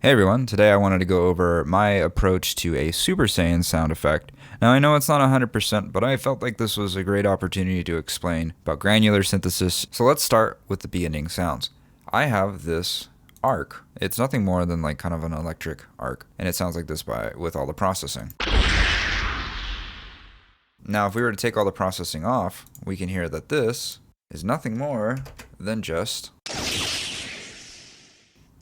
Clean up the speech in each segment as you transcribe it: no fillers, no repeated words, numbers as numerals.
Hey everyone, today I wanted to go over my approach to a Super Saiyan sound effect. Now I know it's not 100%, but I felt like this was a great opportunity to explain about granular synthesis. So let's start with the beginning sounds. I have this arc. It's nothing more than like kind of an electric arc, and it sounds like this with all the processing. Now if we were to take all the processing off, we can hear that this is nothing more than just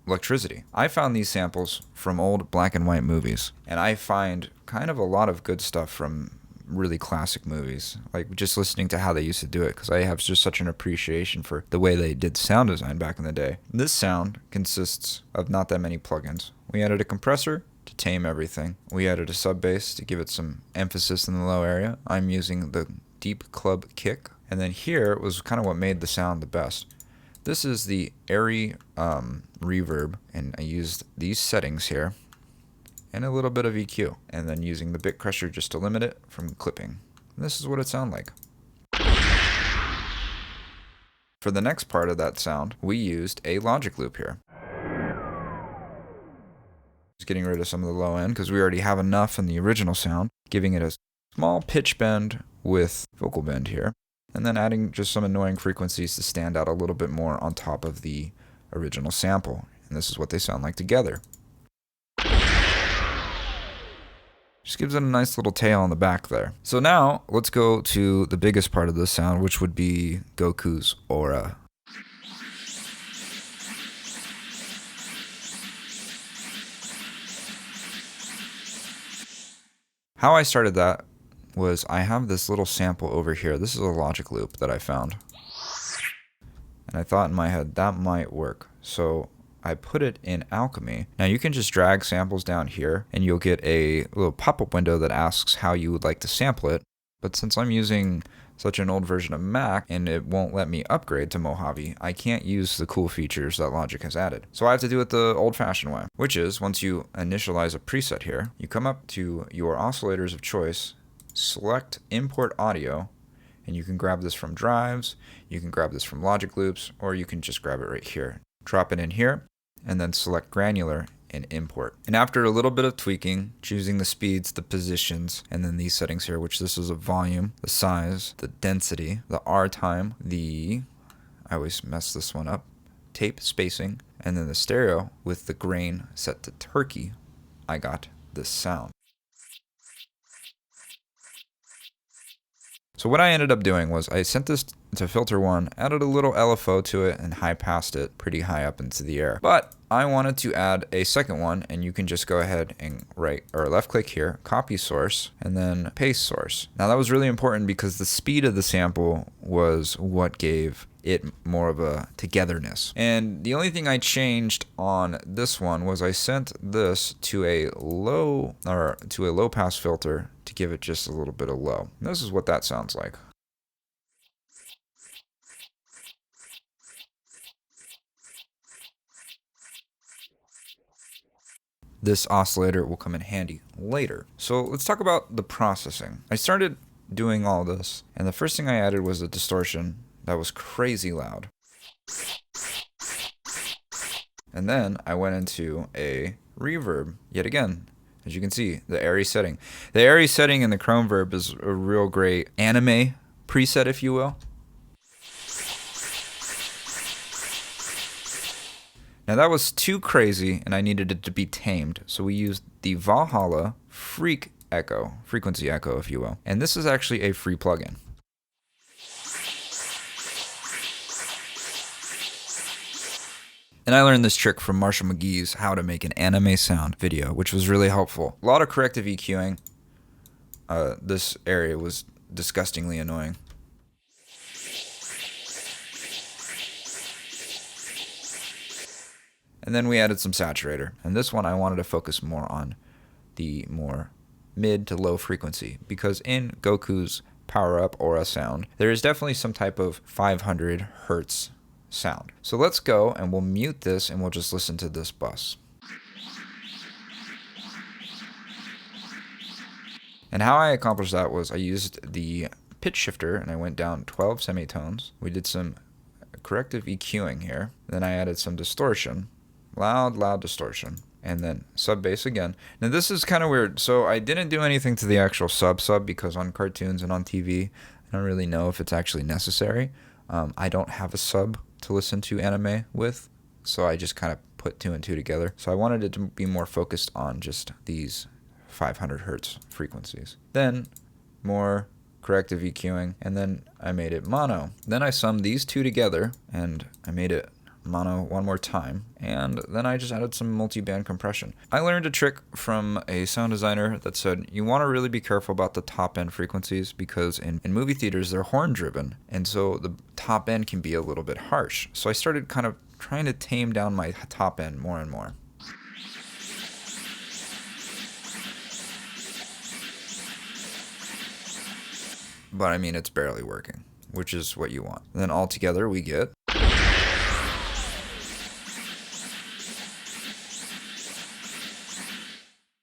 electricity. I found these samples from old black and white movies, and I find kind of a lot of good stuff from really classic movies, like just listening to how they used to do it, because I have just such an appreciation for the way they did sound design back in the day. This sound consists of not that many plugins. We added a compressor to tame everything. We added a sub bass to give it some emphasis in the low area. I'm using the deep club kick, and then here was kind of what made the sound the best. This is the airy reverb, and I used these settings here and a little bit of EQ, and then using the bit crusher just to limit it from clipping. And this is what it sounds like. For the next part of that sound, we used a logic loop here. Just getting rid of some of the low end because we already have enough in the original sound, giving it a small pitch bend with vocal bend here, and then adding just some annoying frequencies to stand out a little bit more on top of the original sample. And this is what they sound like together. Just gives it a nice little tail on the back there. So now let's go to the biggest part of the sound, which would be Goku's Aura. How I started that was I have this little sample over here. This is a logic loop that I found. And I thought in my head that might work. So I put it in Alchemy. Now you can just drag samples down here and you'll get a little pop-up window that asks how you would like to sample it. But since I'm using such an old version of Mac and it won't let me upgrade to Mojave, I can't use the cool features that Logic has added. So I have to do it the old-fashioned way, which is once you initialize a preset here, you come up to your oscillators of choice, select import audio, and you can grab this from drives, you can grab this from logic loops, or you can just grab it right here. Drop it in here, and then select granular and import. And after a little bit of tweaking, choosing the speeds, the positions, and then these settings here, which this is a volume, the size, the density, the R time, I always mess this one up, tape spacing, and then the stereo with the grain set to turkey, I got this sound. So what I ended up doing was I sent this to filter 1, added a little LFO to it, and high passed it pretty high up into the air. But I wanted to add a second one, and you can just go ahead and left click here, copy source, and then paste source. Now that was really important because the speed of the sample was what gave it more of a togetherness. And the only thing I changed on this one was I sent this to a low pass filter to give it just a little bit of low. And this is what that sounds like. This oscillator will come in handy later. So let's talk about the processing. I started doing all this, and the first thing I added was a distortion that was crazy loud. And then I went into a reverb, yet again, as you can see, the airy setting. The airy setting in the Chrome Verb is a real great anime preset, if you will. Now that was too crazy and I needed it to be tamed, so we used the Valhalla frequency echo, if you will. And this is actually a free plugin. And I learned this trick from Marshall McGee's How to Make an Anime Sound video, which was really helpful. A lot of corrective EQing. This area was disgustingly annoying. And then we added some saturator. And this one I wanted to focus more on the more mid to low frequency, because in Goku's Power Up Aura sound, there is definitely some type of 500 hertz sound. So let's go and we'll mute this and we'll just listen to this bus. And how I accomplished that was I used the pitch shifter and I went down 12 semitones. We did some corrective EQing here. Then I added some distortion, loud distortion. and then sub bass again. Now this is kind of weird. So I didn't do anything to the actual sub because on cartoons and on TV, I don't really know if it's actually necessary. I don't have a sub to listen to anime with, so I just kind of put 2 and 2 together. So I wanted it to be more focused on just these 500 hertz frequencies. Then more corrective EQing, and then I made it mono. Then I summed these 2 together, and I made it mono one more time, and then I just added some multi-band compression. I learned a trick from a sound designer that said you want to really be careful about the top end frequencies because in movie theaters they're horn driven, and so the top end can be a little bit harsh. So I started kind of trying to tame down my top end more and more. But I mean, it's barely working, which is what you want. And then all together we get